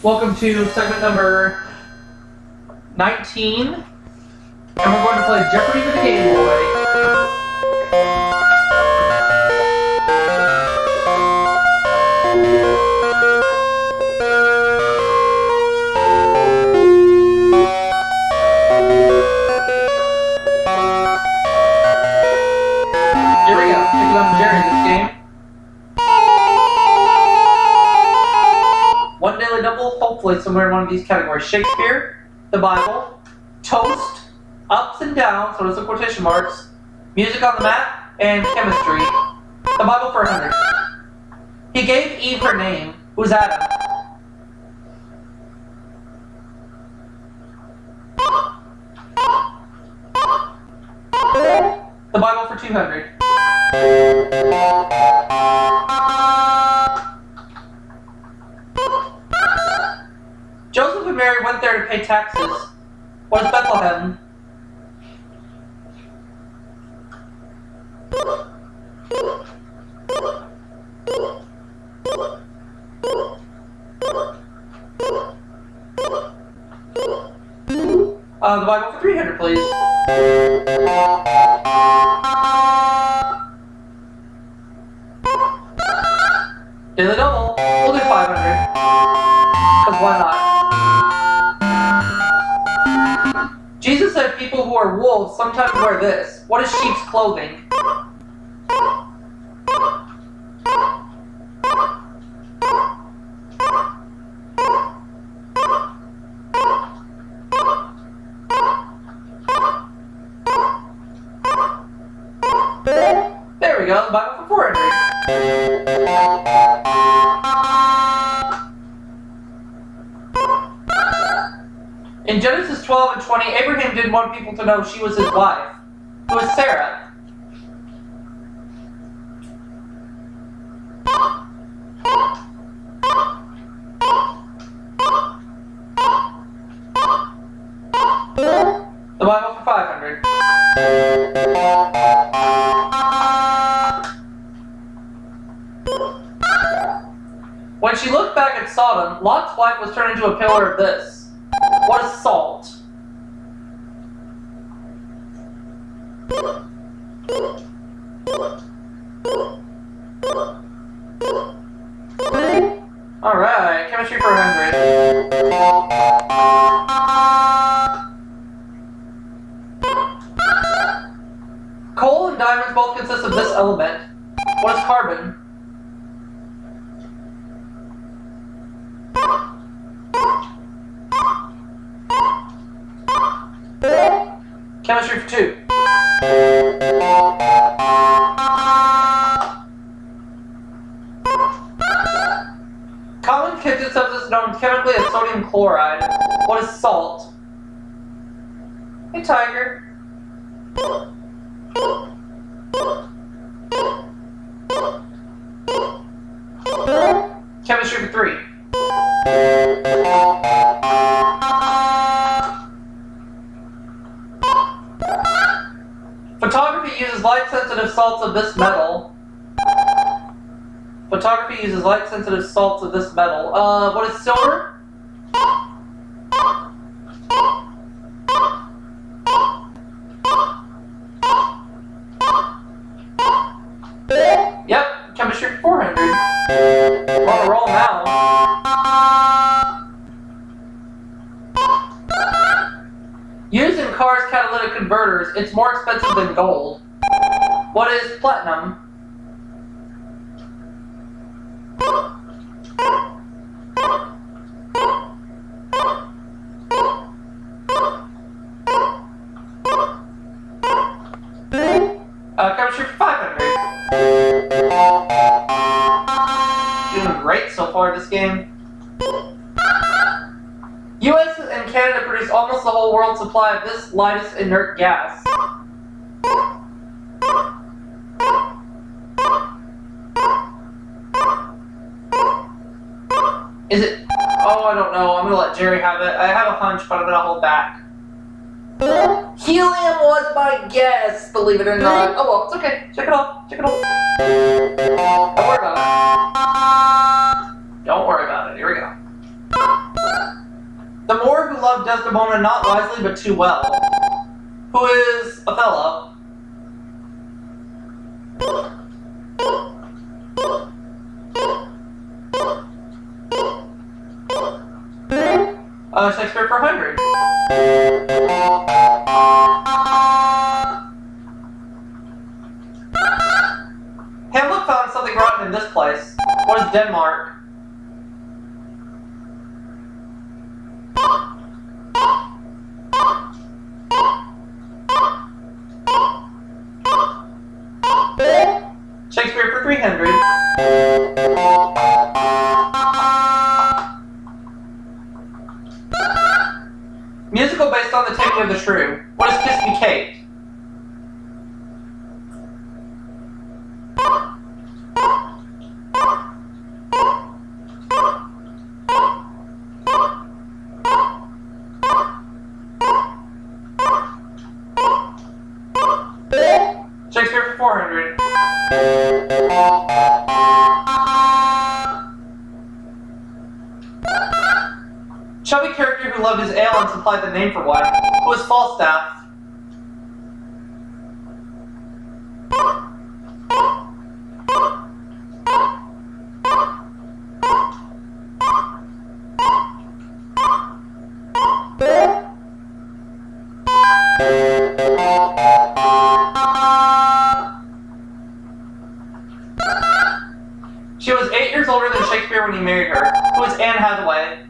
Welcome to segment number 19, and we're going to play Jeopardy for the Game Boy. Here we go. Pick it up Jerry this game. One daily double, hopefully somewhere in one of these categories. Shakespeare, the Bible, toast, ups and downs, so there's the quotation marks, music on the mat, and chemistry. The Bible for 100. He gave Eve her name. Who's Adam? The Bible for 200. Joseph and Mary went there to pay taxes. What is Bethlehem? The Bible for 300, please. Daily double. We'll do 500. Because why not? Jesus said people who are wolves sometimes wear this. What is sheep's clothing? There we go, the Bible for 400. In Genesis 12 and 20, Abraham didn't want people to know she was his wife. Who is Sarah? The Bible for 500. When she looked back at Sodom, Lot's wife was turned into a pillar of this. What is salt? Alright, chemistry for 100. Coal and diamonds both consist of this element. What is carbon? Chemistry for 2. Common kitchen substance known chemically as sodium chloride. What is salt? Hey, tiger. Chemistry for 3. Photography uses light-sensitive salts of this metal. Photography uses light-sensitive salts of this metal. What is silver? Yep, chemistry for 400. We're on a roll now. Used in cars' catalytic converters, it's more expensive than gold. What is platinum? Chemistry for 500. Doing great so far this game. US and Canada produce almost the whole world's supply of this lightest inert gas. Is it? Oh, I don't know. I'm gonna let Jerry have it. I have a hunch, but I'm gonna hold back. Helium was my guess, believe it or not. Oh well, it's okay. Check it off. Check it off. Don't worry about it. Don't worry about it. Here we go. loved Desdemona not wisely but too well. Who is Othello? Shakespeare for 100. Hamlet found something rotten in this place. What is Denmark? Shakespeare for 300. Musical based on the Taming of the Shrew. What is Kiss Me Kate? Shakespeare for 400. Chubby character who loved his ale and supplied the name for one. Who was Falstaff? She was 8 years older than Shakespeare when he married her. Who was Anne Hathaway?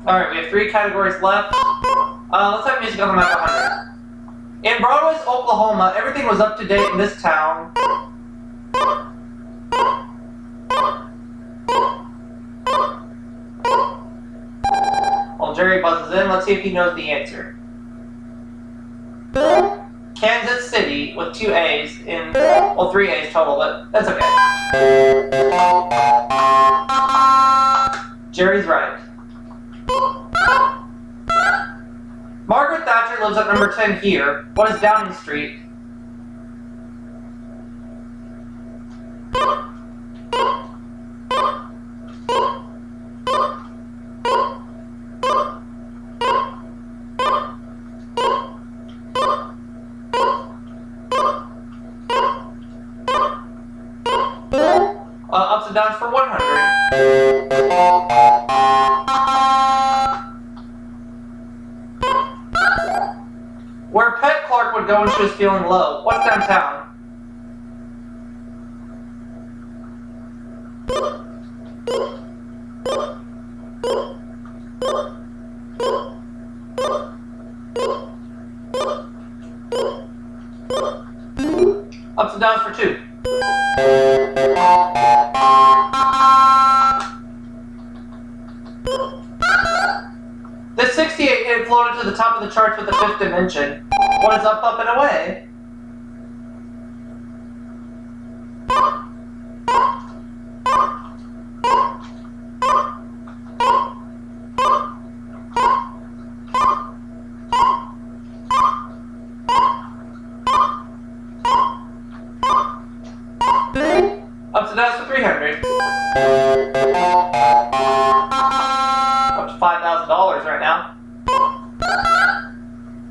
Alright, we have 3 categories left. Let's have music on the map 100. In Broadway's Oklahoma, everything was up to date in this town. While Jerry buzzes in, let's see if he knows the answer. Kansas City with 2 A's in, well, 3 A's total, but that's okay. Jerry's right. Margaret Thatcher lives at number 10 here. What is Downing Street? Ups and downs for 100. Where Pet Clark would go when she was feeling low. What's downtown? Ups and downs for 2. This 68 hit floated to the top of the charts with the 5th dimension. What is up, up, and away? Ups and downs for 300. Up to $5,000 right now.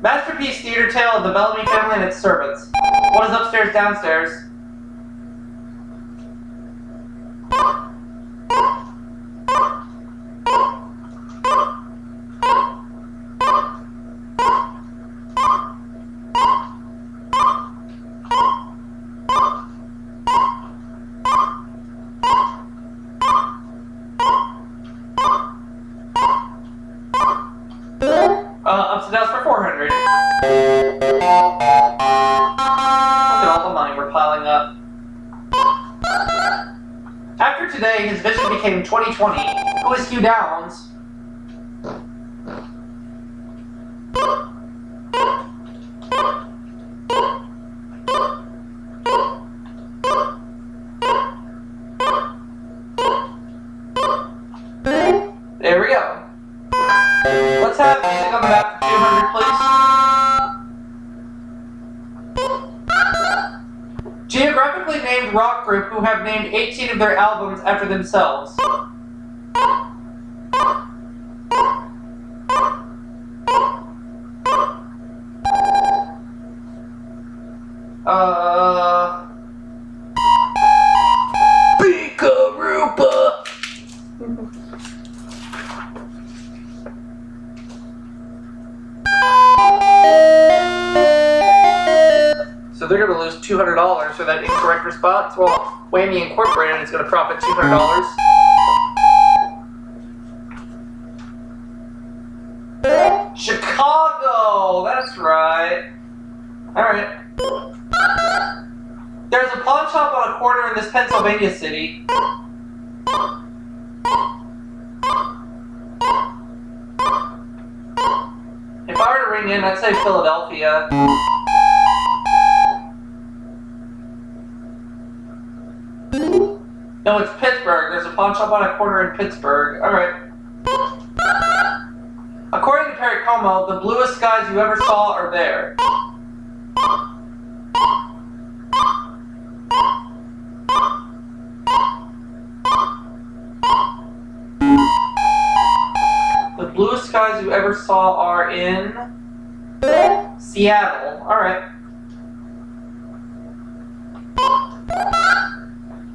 Masterpiece theater tale of the Bellamy family and its servants. What is upstairs, downstairs? Ups and downs for 400. Look at all the money we're piling up. After today, his vision became 20/20. Who is Hugh Downs? Geographically named rock group who have named 18 of their albums after themselves. Pika-Rupa! So they're going to lose $200 for that incorrect response. Well, Whammy Incorporated is going to profit $200. Chicago! That's right. Alright. There's a pawn shop on a corner in this Pennsylvania city. If I were to ring in, I'd say Philadelphia. No, it's Pittsburgh. There's a pawn shop on a corner in Pittsburgh. Alright. According to Perry Como, the bluest skies you ever saw are there. The bluest skies you ever saw are in Seattle. Alright.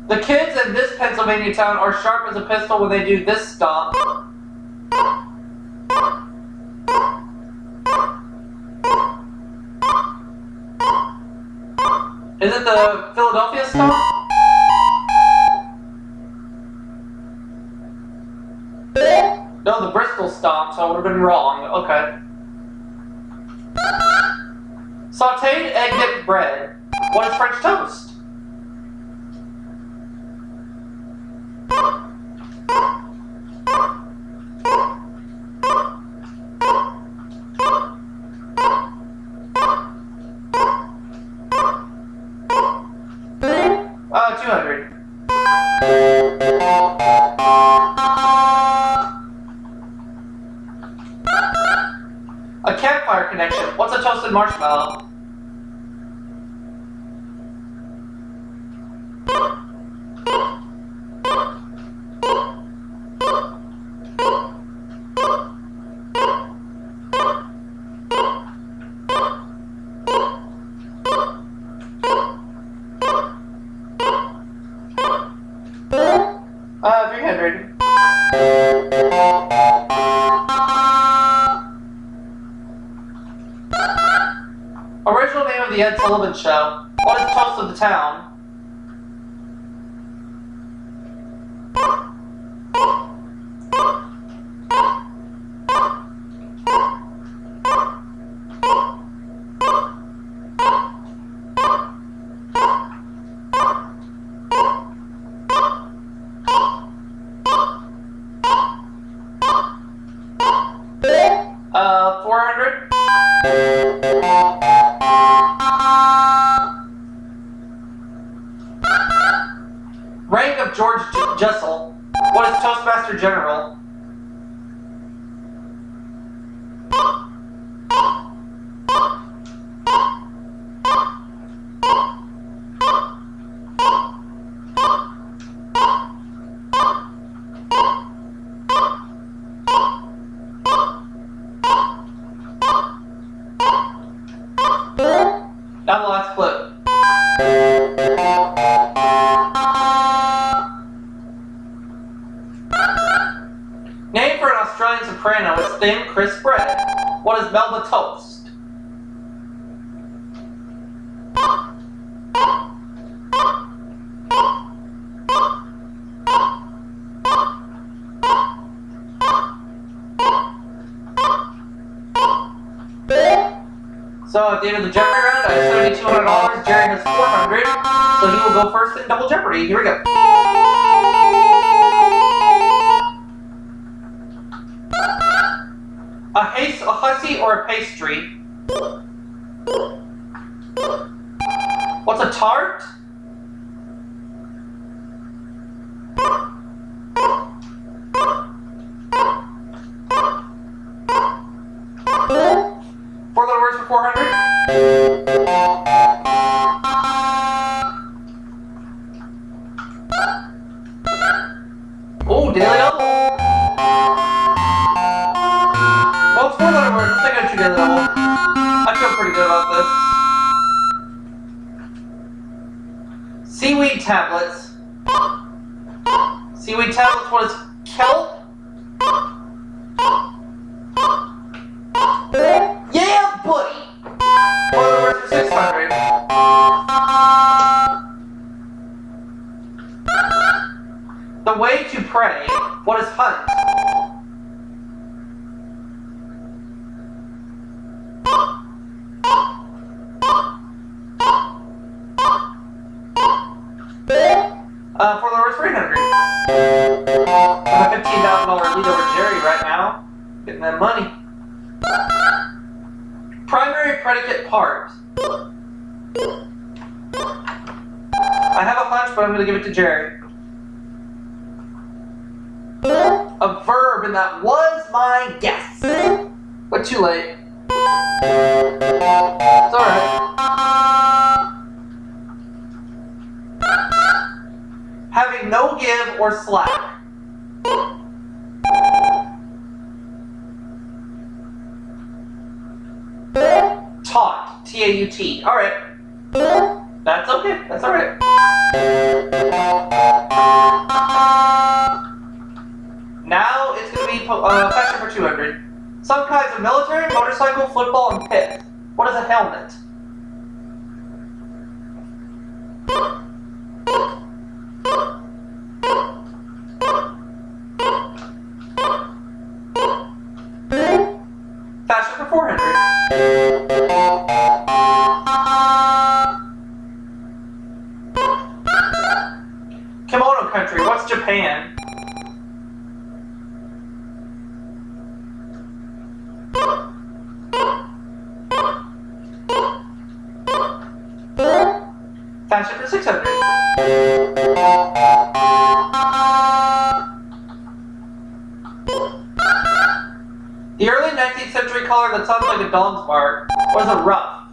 The kids in this Pennsylvania town are sharp as a pistol when they do this stomp. Is it the Philadelphia stomp? No, the Bristol stomp, so I would have been wrong. Okay. Sauteed egg dipped bread. What is French toast? $200. A campfire connection. What's a toasted marshmallow? $300. Original name of the Ed Sullivan Show. What is toast of the town? $400. Rank of George Jessel. What is Toastmaster General? Now the last clip. Name for an Australian soprano is thin, crisp bread. What is Melba toast? So at the end of the Jeopardy round, I have $7,200. Jerry has $400, so he will go first in Double Jeopardy. Here we go. A hussy or a pastry? What's a tart? Four letter words for $400. Seaweed tablets. Seaweed tablets, what is kelp? Yeah, buddy! What are the words for 600? The way to pray, what is hunt? For the words 300. I'm a $15,000 lead over Jerry right now. Getting that money. Primary predicate part. I have a hunch, but I'm going to give it to Jerry. A verb, and that was my guess. But too late. It's alright. Having no give or slack. Taut. T-A-U-T. Alright. That's okay. That's alright. Now it's going to be fashion for 200. Some kinds of military, motorcycle, football, and pith. What is a helmet? Fashion for 400. Kimono country. What's Japan? Fashion for 600. The early 19th century color that sounds like a dog's bark was a ruff.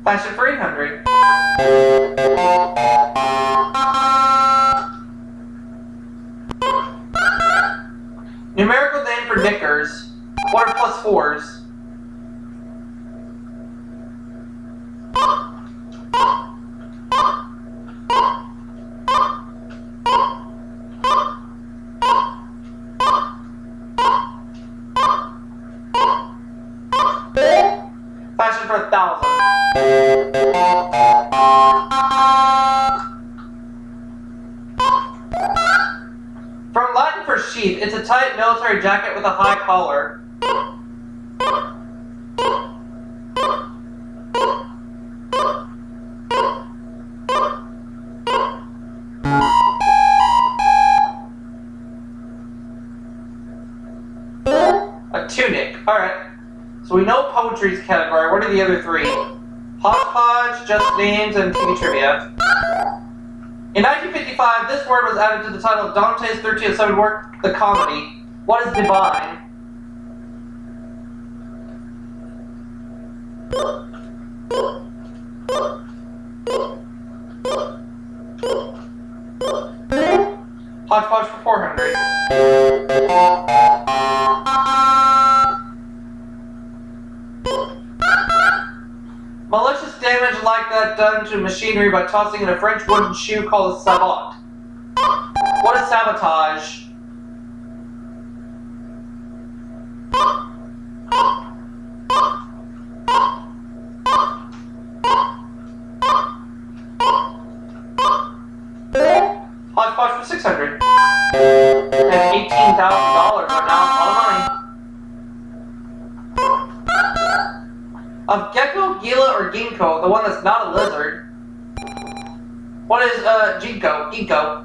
Fashion for 800. Numerical name for knickers. What are plus fours? Fashion for 1,000. From Latin for sheath, it's a tight military jacket with a high collar. A tunic. Alright. So we know poetry's category. What are the other three? Hodgepodge, Just Names, and TV Trivia. In 1955, this word was added to the title of Dante's 1307 work, The Comedy. What is divine? Hodgepodge for 400. Malicious damage like that done to machinery by tossing in a French wooden shoe called a sabot. What is sabotage? Hodgepodge for 600. And $18,000 right now. A lot of money. Of gecko, gila, or ginkgo, the one that's not a lizard. What is ginkgo? Ginkgo.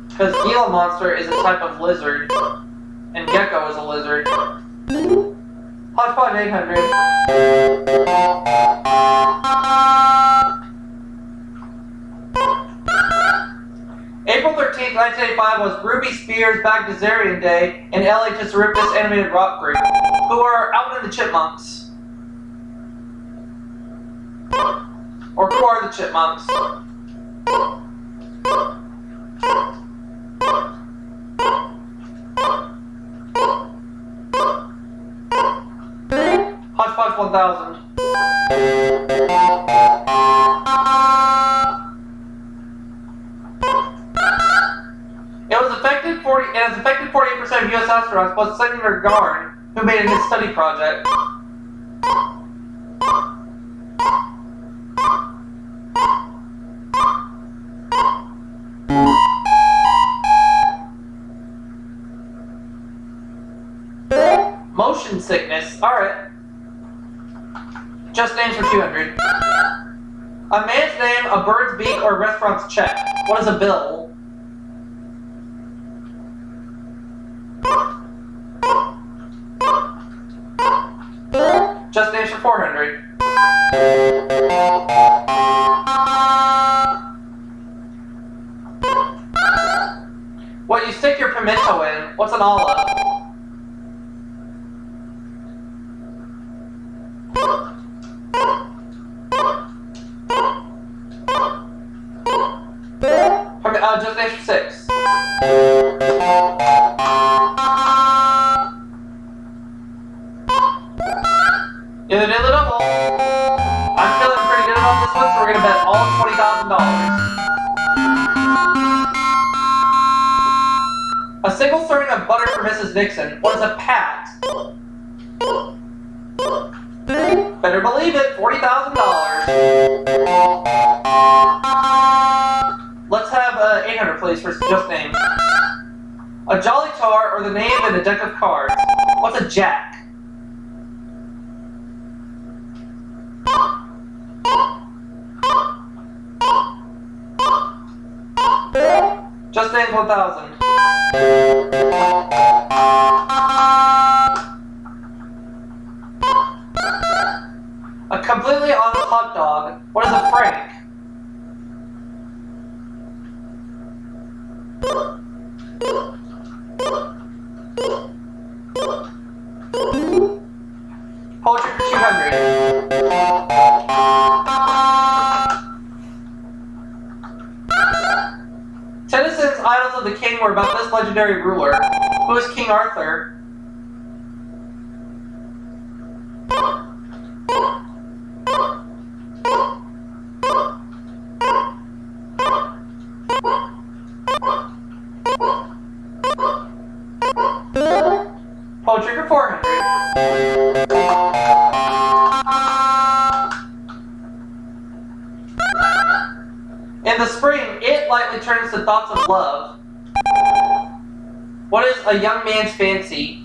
Because Gila monster is a type of lizard, and gecko is a lizard. Hodgepodge 800. April 13th, 1985 was Ruby Spears' Bagdasarian Day in LA to Charybdis animated rock group, who are Alvin and the Chipmunks. Or who are the Chipmunks? That's 1,000. It has affected 48% of U.S. astronauts, plus Senator Garn, who made it his study project. Motion sickness. Alright. Just names for 200. A man's name, a bird's beak, or a restaurant's check. What is a bill? Just names for 400. What you stick your pimento in. What's an olive? Just names for 6. Either did the double. I'm feeling pretty good about this one, so we're gonna bet all $20,000. A single serving of butter for Mrs. Nixon. What is a pat? Better believe it, $40,000. Let's have 800, please, for just names. A jolly tar or the name in a deck of cards. What's a jack? Just names 1,000. A completely honest hot dog. What is a frank? Poetry for 200. Tennyson's Idols of the King were about this legendary ruler. Who is King Arthur? Poetry for 400. In the spring, it lightly turns to thoughts of love. What is a young man's fancy?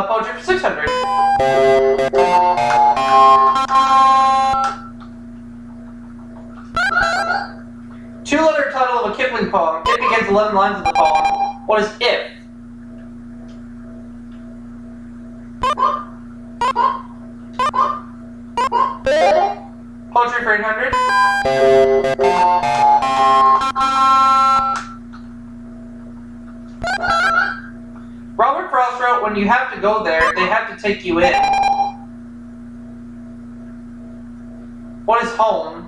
Poetry for 600. Two-letter title of a Kipling poem. It begins 11 lines of the poem. What is if? Poetry for 800. Robert Frost wrote, when you have to go there, they have to take you in. What is home?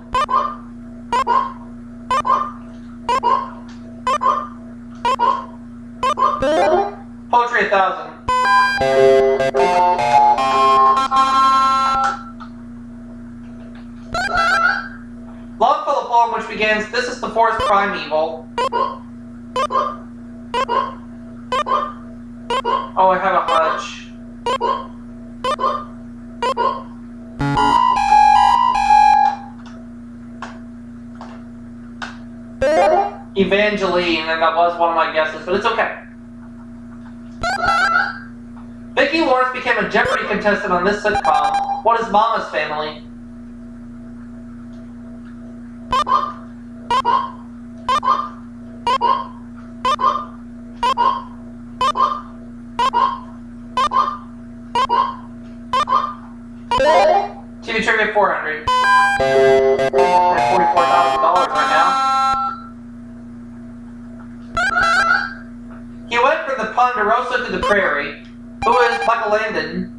Poetry 1,000. Longfellow poem which begins, this is the forest primeval. Oh, I have a hunch. Evangeline, and that was one of my guesses, but it's okay. Vicki Lawrence became a Jeopardy contestant on this sitcom. What is Mama's Family? TV trivia 400. $44,000 right now. He He went from the Ponderosa to the Prairie. Who is Michael Landon?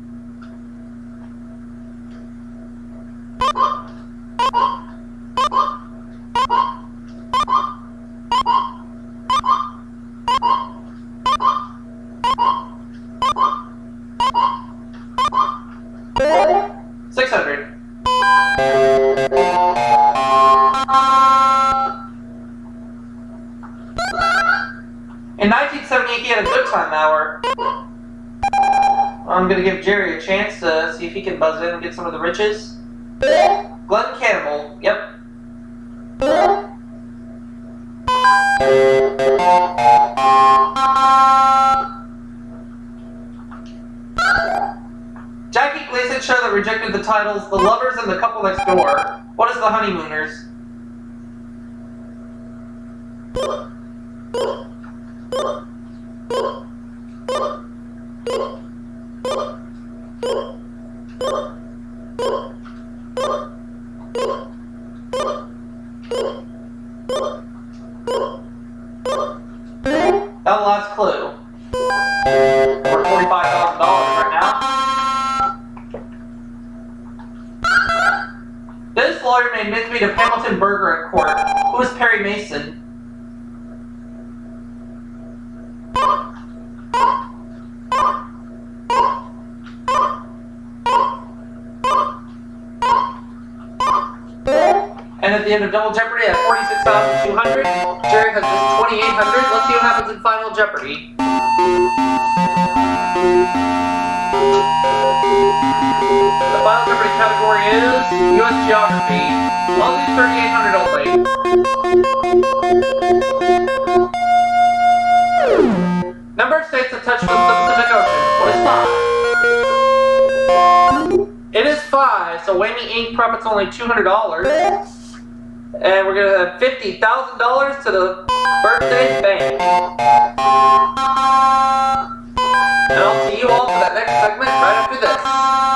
In 1978, he had a good time hour. I'm going to give Jerry a chance to see if he can buzz in and get some of the riches. Glenn Campbell, yep. Jackie Gleason show that rejected the titles The Lovers and The Couple Next Door. What is The Honeymooners? That was the last clue. We're $45,000 right now. This lawyer made mincemeat of Hamilton Burger in court. Who is Perry Mason? And at the end of Double Jeopardy at 46,200, Jerry has just 2,800. Let's see what happens in Final Jeopardy. The Final Jeopardy category is U.S. Geography. I'll do 3,800 only. Number of states that touch the Pacific Ocean. What is 5? It is 5, so Whammy Inc. profits only $200. And we're going to have $50,000 to the birthday bank. And I'll see you all for that next segment right after this.